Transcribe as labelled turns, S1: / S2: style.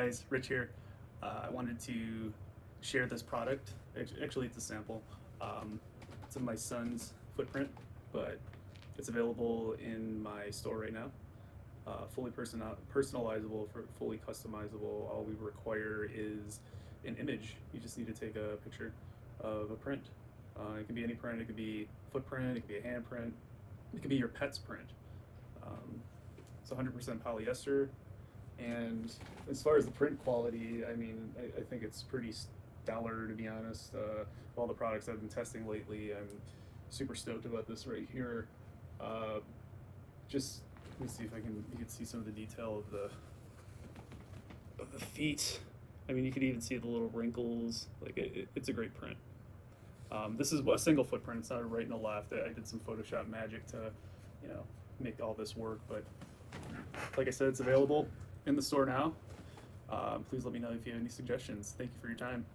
S1: guys, Rich here. I wanted to share this product. Actually, it's a sample. It's of my son's footprint, but it's available in my store right now. Fully personalizable, fully customizable. All we require is an image. You just need to take a picture of a print. It can be any print. It could be footprint. It could be a handprint. It could be your pet's print. It's 100% polyester. And as far as the print quality, I mean, I think it's pretty stellar, to be honest. All the products I've been testing lately, I'm super stoked about this right here. Just let me see if you can see some of the detail of the feet. I mean, you could even see the little wrinkles. Like it's a great print. This is a single footprint. It's not a right and a left. I did some Photoshop magic to, make all this work. But like I said, it's available in the store now. Please let me know if you have any suggestions. Thank you for your time.